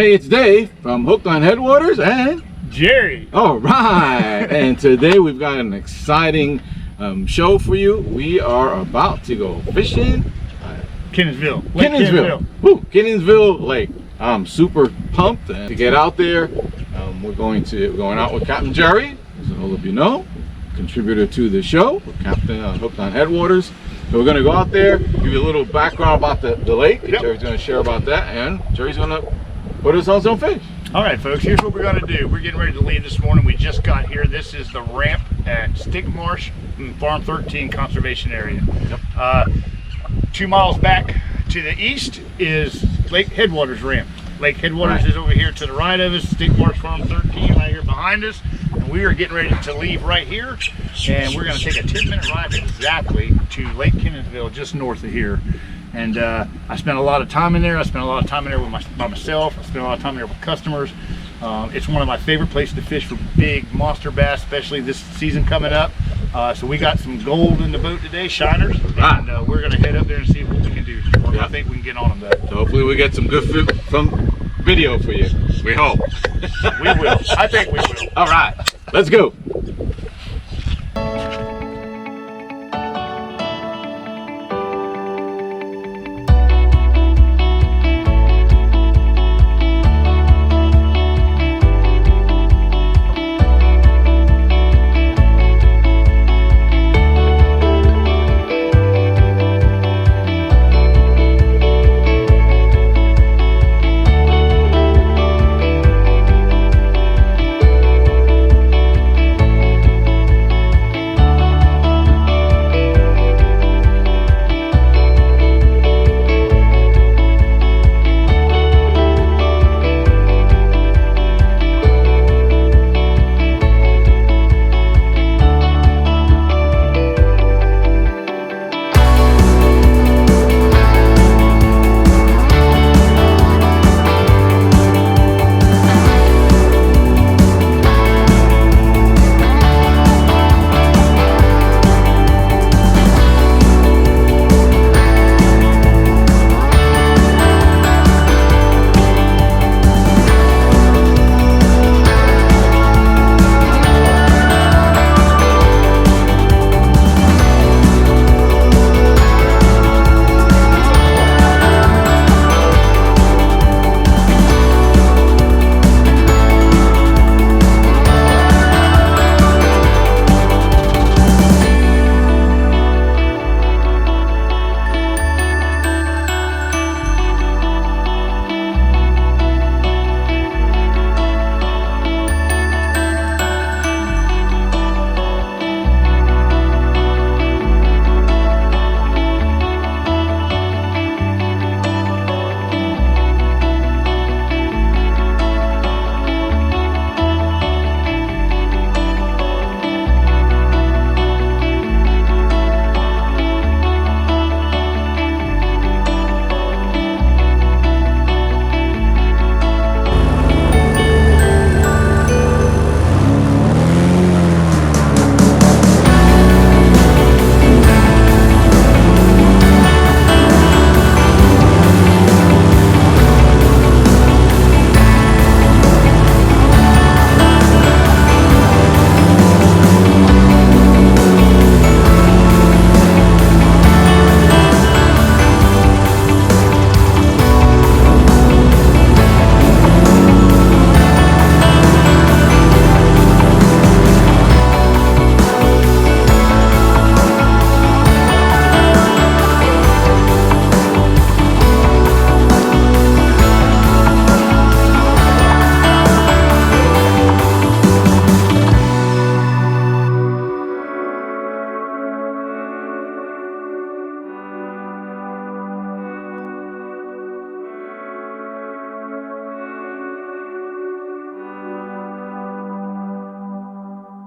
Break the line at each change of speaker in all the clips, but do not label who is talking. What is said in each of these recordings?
Hey, it's Dave from Hooked on Headwaters and
Jerry.
All right, and today we've got an exciting show for you. We are about to go fishing.
Kenansville.
Kenansville. Woo, Kenansville Lake. I'm super pumped to get out there. We're going out with Capt Gerry, as all of you know, contributor to the show, Captain on Hooked on Headwaters. So we're going to go out there, give you a little background about the lake. Yep. Jerry's going to share about that, and Jerry's going to put us on some fish.
All right, folks, here's what we're going to do. We're getting ready to leave this morning. We just got here. This is the ramp at Stick Marsh Farm 13 Conservation Area. Yep. 2 miles back to the east is Lake Headwaters ramp. Lake Headwaters is over here to the right of us, Stick Marsh Farm 13 right here behind us. And we are getting ready to leave right here. And we're going to take a 10-minute ride exactly to Lake Kenansville, just north of here. And I spent a lot of time in there. I spent a lot of time in there by myself. I spent a lot of time in there with customers. It's one of my favorite places to fish for big monster bass, especially this season coming up. So we got some gold in the boat today, shiners, and we're going to head up there and see what we can do. Yep. I think we can get on them though.
So hopefully we get some good video for you. We hope.
We will. I think we will.
All right, let's go.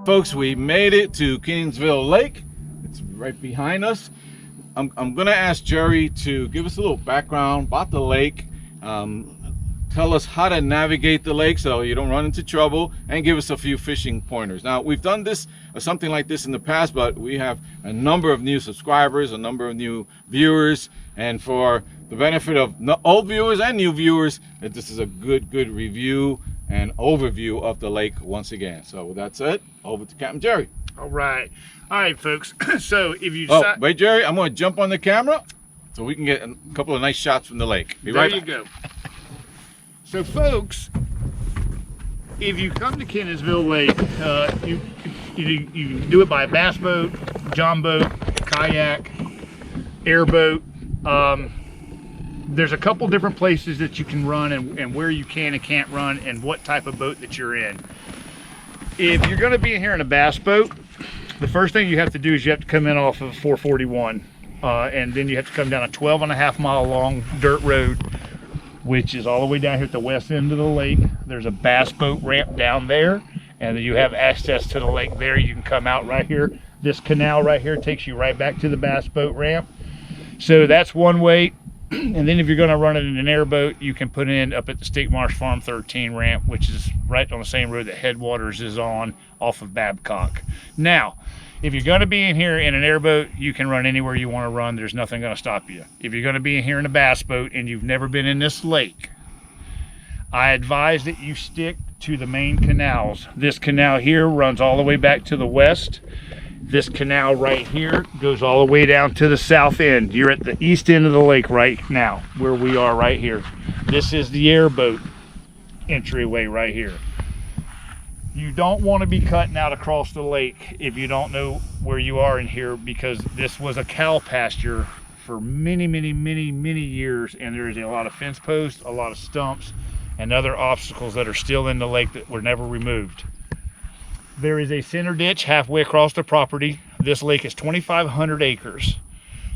Folks, we made it to Kenansville Lake. It's right behind us. I'm gonna ask Jerry to give us a little background about the lake, tell us how to navigate the lake so you don't run into trouble, and give us a few fishing pointers. Now, we've done this something like this in the past, but we have a number of new subscribers, a number of new viewers, and for the benefit of old viewers and new viewers, this is a good review and overview of the lake once again. So with that said, over to Captain Gerry.
All right, folks. So if you decide...
wait, Gerry, I'm going to jump on the camera so we can get a couple of nice shots from the lake. Be right back.
There you go. So folks, if you come to Kenansville Lake, you do it by bass boat, john boat, kayak, airboat. There's a couple different places that you can run and where you can and can't run and what type of boat that you're in. If you're going to be in here in a bass boat, the first thing you have to do is you have to come in off of 441 and then you have to come down a 12.5 mile long dirt road, which is all the way down here at the west end of the lake. There's a bass boat ramp down there, and then you have access to the lake there. You can come out right here. This canal right here takes you right back to the bass boat ramp. So that's one way. And then if you're going to run it in an airboat, you can put it in up at the Stick Marsh Farm 13 ramp, which is right on the same road that Headwaters is on, off of Babcock. Now, if you're going to be in here in an airboat, you can run anywhere you want to run. There's nothing going to stop you. If you're going to be in here in a bass boat and you've never been in this lake, I advise that you stick to the main canals. This canal here runs all the way back to the west. This canal right here goes all the way down to the south end. You're at the east end of the lake right now, where we are right here. This is the airboat entryway right here. You don't want to be cutting out across the lake if you don't know where you are in here, because this was a cow pasture for many years, and there is a lot of fence posts, a lot of stumps, and other obstacles that are still in the lake that were never removed. There is a center ditch halfway across the property. This lake is 2,500 acres.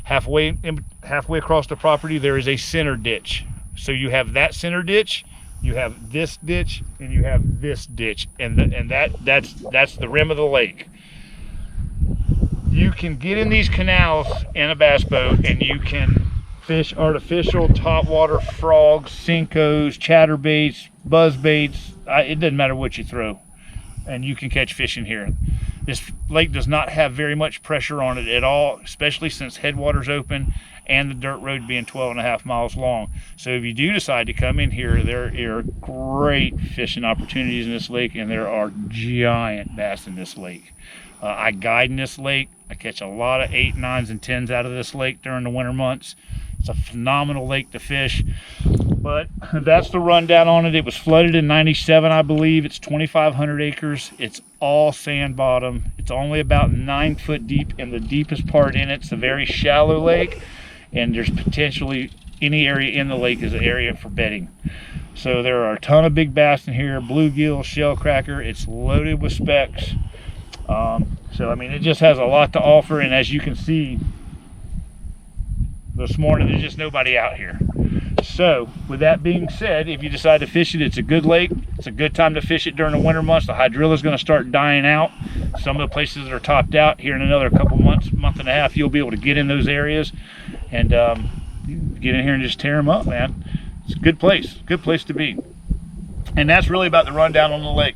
Halfway across the property, there is a center ditch. So you have that center ditch, you have this ditch, and you have this ditch, and that's the rim of the lake. You can get in these canals in a bass boat, and you can fish artificial topwater frogs, sinkos, chatterbaits, buzzbaits. It doesn't matter what you throw, and you can catch fish in here. This lake does not have very much pressure on it at all, especially since Headwaters open and the dirt road being 12.5 miles long. So if you do decide to come in here, there are great fishing opportunities in this lake, and there are giant bass in this lake. I guide in this lake. I catch a lot of 8, 9s, and 10s out of this lake during the winter months. It's a phenomenal lake to fish. But that's the rundown on it. It was flooded in '97, I believe. It's 2,500 acres. It's all sand bottom. It's only about 9 foot deep, and the deepest part in it's a very shallow lake, and there's potentially any area in the lake is an area for bedding. So there are a ton of big bass in here, bluegill, shellcracker. It's loaded with specks. So I mean, it just has a lot to offer, and as you can see this morning, there's just nobody out here. So with that being said, if you decide to fish it, it's a good lake. It's a good time to fish it during the winter months. The hydrilla is going to start dying out. Some of the places that are topped out here in another couple months, month and a half, you'll be able to get in those areas and get in here and just tear them up, man. It's a good place to be. And that's really about the rundown on the lake.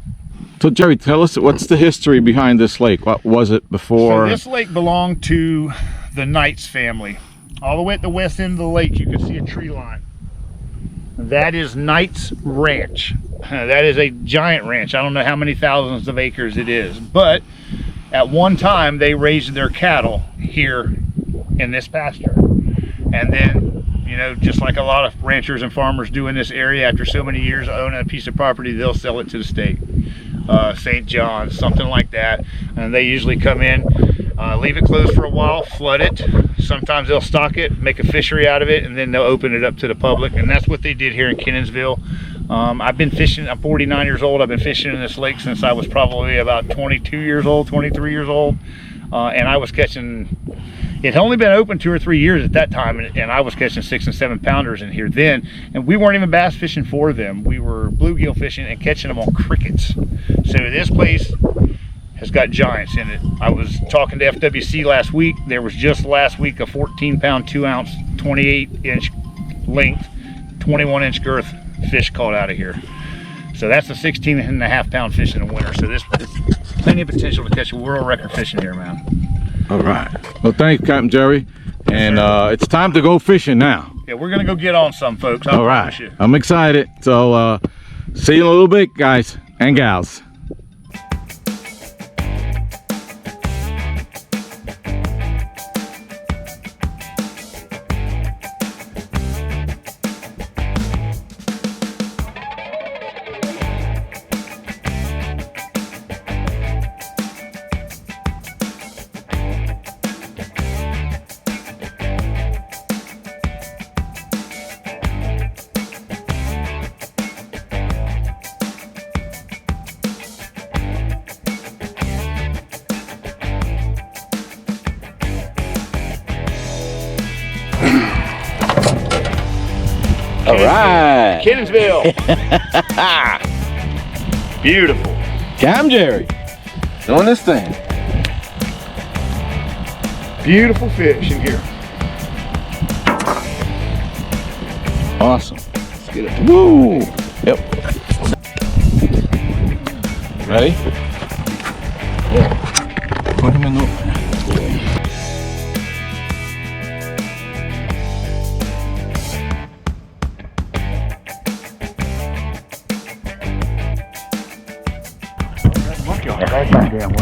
So Gerry, tell us, what's the history behind this lake? What was it before?
So this lake belonged to the Knights family. All the way at the west end of the lake, you can see a tree line. That is Knights Ranch. That is a giant ranch. I don't know how many thousands of acres it is, but at one time they raised their cattle here in this pasture. And then, you know, just like a lot of ranchers and farmers do in this area, after so many years of owning a piece of property, they'll sell it to the state. St. John's, something like that. And they usually come in, leave it closed for a while, flood it. Sometimes they'll stock it, make a fishery out of it, and then they'll open it up to the public. And that's what they did here in Kenansville. I've been fishing, I'm 49 years old. I've been fishing in this lake since I was probably about 22 years old, 23 years old. And I was catching, it had only been open 2 or 3 years at that time, and I was catching 6 and 7 pounders in here then. And we weren't even bass fishing for them. We were bluegill fishing and catching them on crickets. So this place has got giants in it. I was talking to FWC last week. There was just last week a 14 pound, 2 ounce, 28 inch length, 21 inch girth fish caught out of here. So that's a 16.5-pound fish in the winter. So there's plenty of potential to catch a world record fish in here, man. All
right. Well, thanks, Captain Gerry. And it's time to go fishing now.
Yeah, we're gonna go get on some, folks.
All right. I'm excited. So see you in a little bit, guys and gals. All right.
Kenansville. Beautiful.
Capt Gerry doing this thing.
Beautiful fish in here.
Awesome.
Let's get it.
Woo. Yep. Ready? Yeah. Put him in the...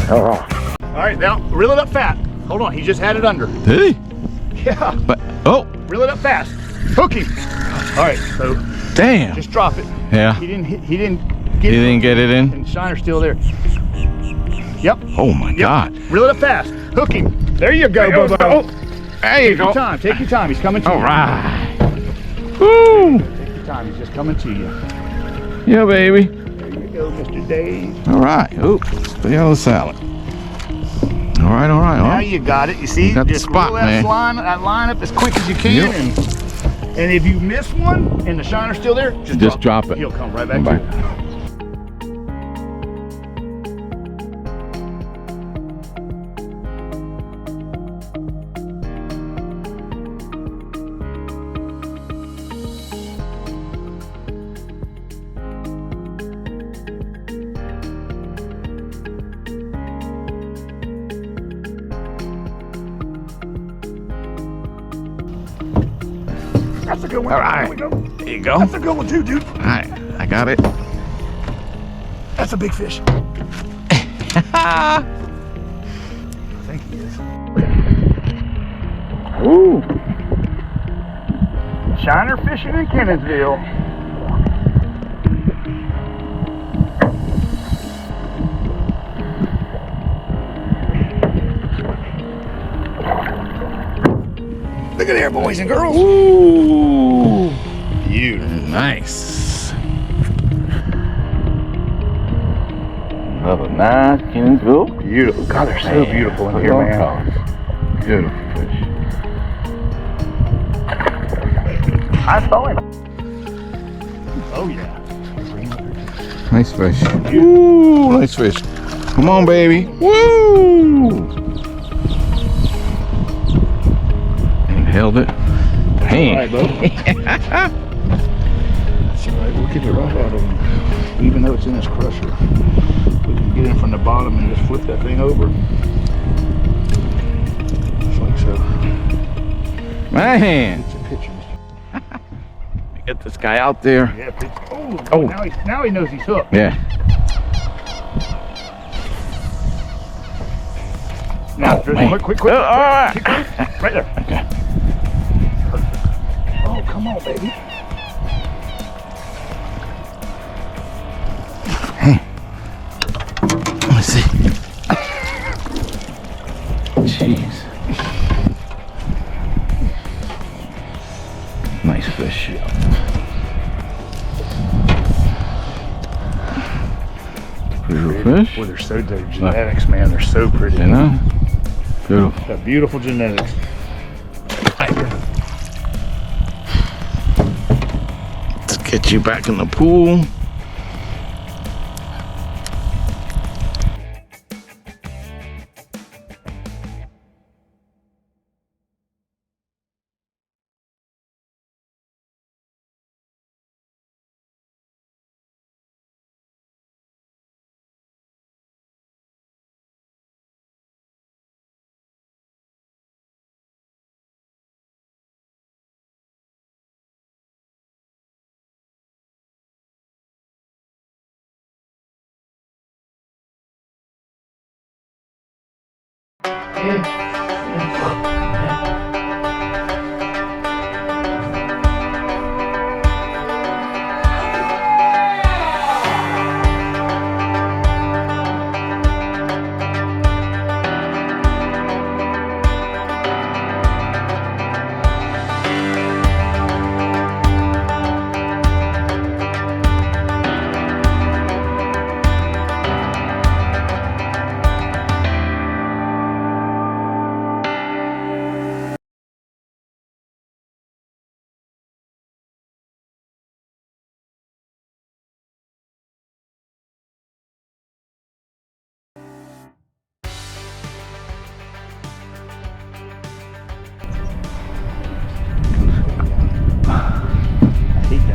All right, now reel it up fast. Hold on, he just had it under.
Did he?
Yeah.
But, oh.
Reel it up fast. Hook him. All right, so
damn.
just drop it.
Yeah.
He didn't get
it in.
And the shiner's still there. Yep.
Oh my God.
Reel it up fast. Hook him. There you go, Bobo.
Oh, there you go.
Take your time. Take your time. He's coming to you.
All right. Woo.
Take your time. He's just coming to you.
Yeah, baby.
There you go, Mr. Dave.
All right. Oops. The yellow salad. All right. All right.
Now you got it. You see?
Got
just
the spot,
roll that line up as quick as you can.
Yep.
And if you miss one and the shiner's still there, just drop it. He'll come right back to you. That's a good one.
All right. There you go.
That's a good one too, dude.
All right. I got it.
That's a big fish. I think he is. Ooh. Shiner fishing in Kenansville. Look at there, boys and girls.
Ooh.
Beautiful.
Nice. Another nice Kenansville.
Beautiful. God, they're so beautiful in here, man.
Beautiful fish.
I saw him. Oh, yeah.
Nice fish. Ooh, nice fish. Come on, baby. Woo! Held it. Dang.
All right, That's all right. We'll get the rough out of him. Even though it's in this crusher, we can get in from the bottom and just flip that thing over. Just like so.
Man.
It's a picture.
Get this guy out there.
Yeah, oh. Now he knows he's hooked.
Yeah.
Now, quick.
All right.
Right there.
Okay.
Oh, come on, baby.
Let me see. Jeez. Nice fish. Beautiful fish.
Boy, they're so their genetics, man. They're so pretty.
You know? Beautiful.
Got beautiful genetics.
Let's get you back in the pool.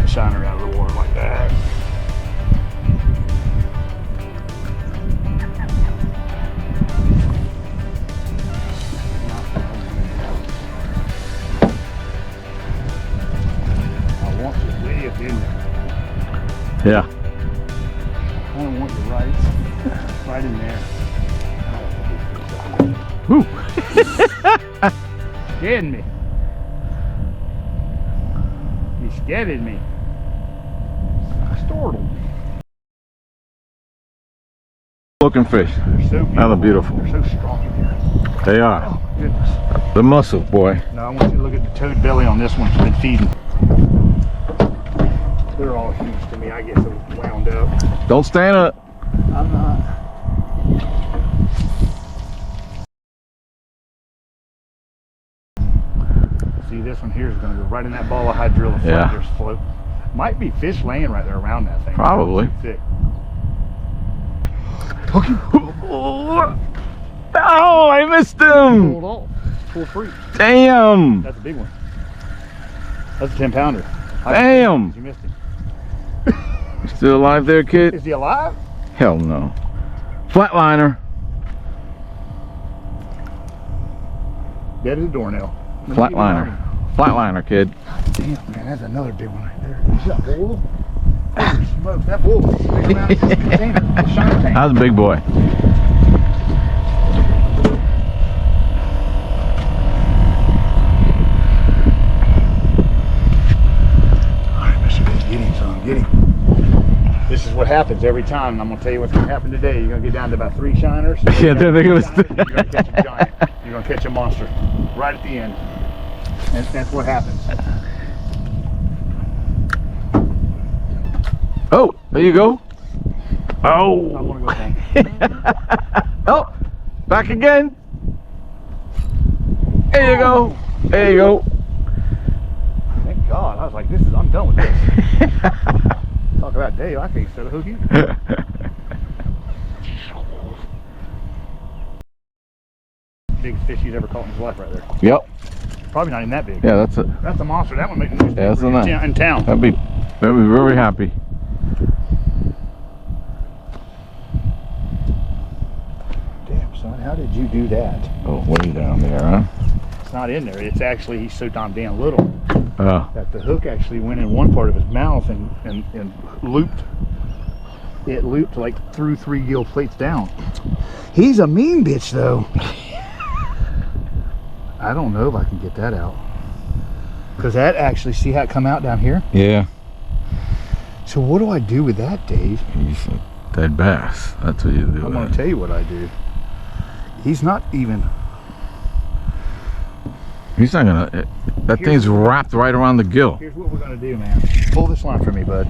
Shiner out of the water like that. I want you way up in there.
Yeah.
I don't want you right in there.
Woo.
Scared me. You scared me. Startled.
Looking fish.
They're so beautiful.
Now they're beautiful.
They're so strong in here.
They are.
Oh my goodness.
The muscle, boy.
Now I want you to look at the toad belly on this one. It's been feeding. They're all huge to me. I get so wound up.
Don't stand up.
I'm not. See, this one here is going to go right in that ball of hydrilla.
Yeah.
Just float. Might be fish laying right there around that thing.
Probably.
It's too thick.
Oh, I missed him.
Pulled off. Pull free.
Damn.
That's a big one. That's a 10-pounder.
Damn.
You missed him.
You still alive there, kid?
Is he alive?
Hell no. Flatliner.
Dead as a doornail.
Flatliner. Flatliner, kid.
Damn, man, that's another big one right there. Is that a bull? Holy smokes, that bull is bigger than this container. The shiner tank.
That was a big boy.
Alright, Mr. Big, get him, son, get him. This is what happens every time, and I'm going to tell you what's going to happen today. You're going to get down to about 3 shiners.
Yeah, they're going to
You're going to catch a giant. You're going to catch a monster right at the end. That's what happens.
Oh, there you go. Oh.
I'm going to go home.
Oh, back again. There you go. There you go.
Thank God. I was like, I'm done with this. Talk about Dave, I can't set a hook either. Biggest fish he's ever caught in his life right there.
Yep.
Probably not even that big.
Yeah, that's it.
That's a monster. That one makes the
Yeah, that's a nice.
in town.
That'd be very happy.
Damn, son, how did you do that?
Oh, way down there, huh?
It's not in there. It's actually, he's so damn little
Oh.
that the hook actually went in one part of his mouth and looped. It looped like through 3 gill plates down. He's a mean bitch though. I don't know if I can get that out. Because that actually, see how it come out down here?
Yeah.
So what do I do with that, Dave?
He's a dead bass. That's what you do.
I'm going to tell you what I do. He's not even...
He's not gonna. That thing's wrapped right around the gill.
Here's what we're going to do, man. Pull this line for me, bud.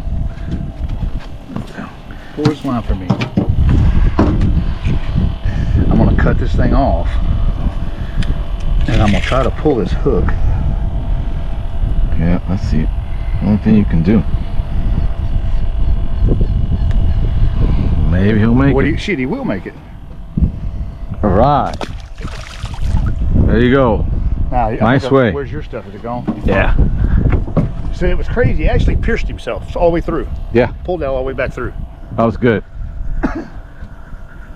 Pull this line for me. I'm going to cut this thing off. And I'm going to try to pull this hook.
Yeah, let's see. Only thing you can do. Maybe he'll make it.
Shit, he will make it.
All right. There you go.
Now,
Nice way.
Where's your stuff? Is it gone?
Yeah.
So it was crazy. He actually pierced himself all the way through.
Yeah.
Pulled that all the way back through.
That was good.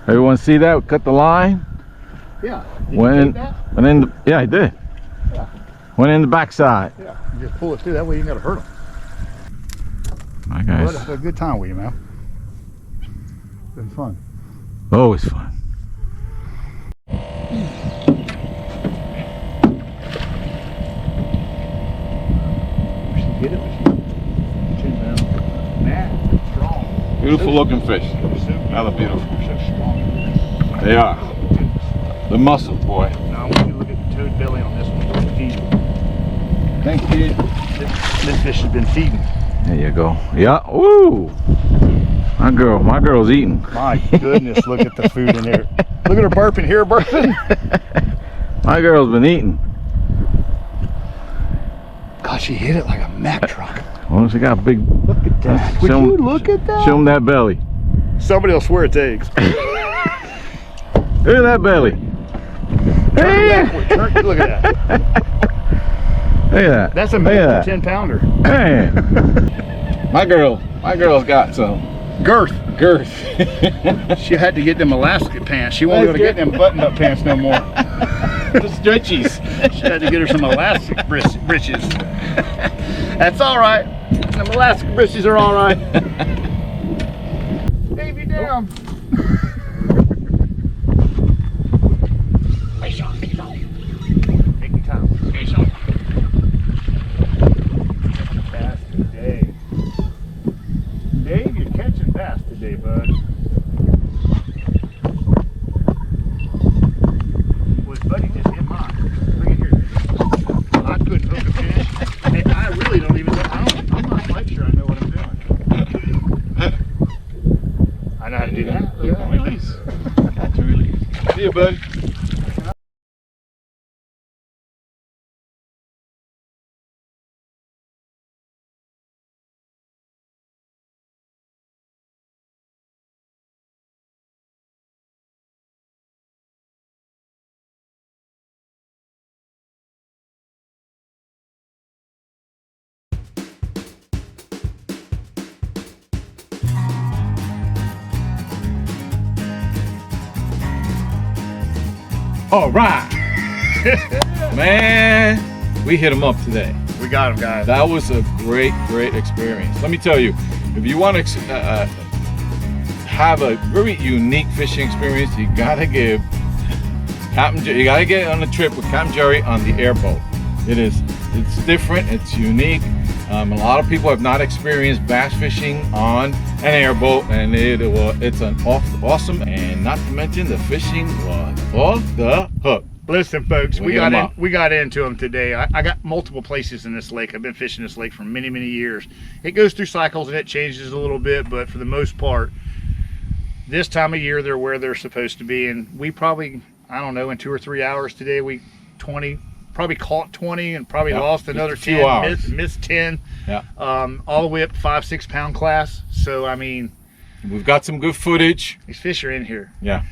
Everyone see that? We cut the line.
Yeah.
Went in the, yeah, I did.
Yeah.
Went in the backside.
Yeah. You just pull it through. That way you ain't got to hurt him.
My guys.
Well, had a good time with you, man. It's been fun.
Always fun. Beautiful looking fish. Another beautiful. They are. The muscle, boy.
Now I want you to look at the toad belly on this one. Feeding.
Thank you.
This fish has been feeding.
There you go. Yeah. Ooh. My girl's eating.
My goodness, look at the food in there. Look at her burping here, burping.
My girl's been eating.
God, she hit it like a Mack truck.
Well, she got a big.
Look at that. Would you look at that?
Show them that belly.
Somebody will swear it's eggs.
Look at that belly. Hey.
Look at that.
Look at that.
That's a 10-pounder.
Man. My girl's got some
Girth.
She
She had to get them elastic pants. She won't be able to get them button-up pants no more.
The stretchies.
She had to get her some elastic breeches. That's all right. Them elastic breeches are all right. Baby down. Take your time. Bass today. Dave, you're catching bass today, bud. Well, his buddy just hit mine. Look at here. I couldn't hook a fish. And I really don't even know. I'm not quite sure I know what I'm doing. I know how to do that. Look at that.
Release. Catch and release. See you, buddy. All right. Man, we hit them up today.
We got him, guys.
That was a great experience. Let me tell you, if you want to have a very unique fishing experience, you gotta get on a trip with Capt Gerry on the Airboat. It's different, it's unique. A lot of people have not experienced bass fishing on an airboat, and it's an awesome, and not to mention the fishing was off the hook.
Listen, folks, we got into them today. I got multiple places in this lake. I've been fishing this lake for many years. It goes through cycles and it changes a little bit, but for the most part, this time of year they're where they're supposed to be. And we probably, I don't know, in 2 or 3 hours today, probably caught 20 and probably lost another 10, missed 10, all the way up to 5-6 pound class. So I mean,
we've got some good footage.
These fish are in here.
Yeah.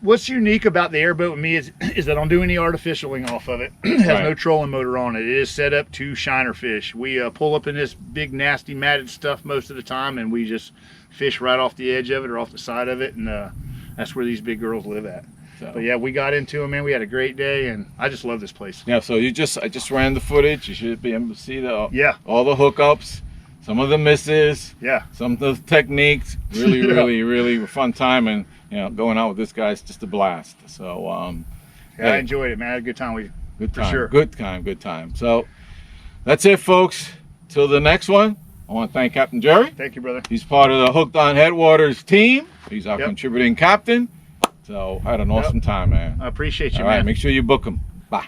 What's unique about the Airboat with me is that I don't do any artificialing off of it. It has no trolling motor on it. It is set up to shiner fish. We pull up in this big nasty matted stuff most of the time, and we just fish right off the edge of it or off the side of it, and that's where these big girls live at. So. But yeah, we got into them, man. We had a great day, and I just love this place.
Yeah, so I just ran the footage. You should be able to see all the hookups, some of the misses, some of the techniques. Really fun time, and going out with this guy is just a blast. So
I enjoyed it, man. I had a good time.
Good time,
for sure.
Good time. So that's it, folks. Till the next one, I want to thank Capt Gerry.
Thank you, brother.
He's part of the Hooked on Headwaters team. He's our contributing captain. So I had an awesome time, man.
I appreciate you,
man. All right, make sure you book him. Bye.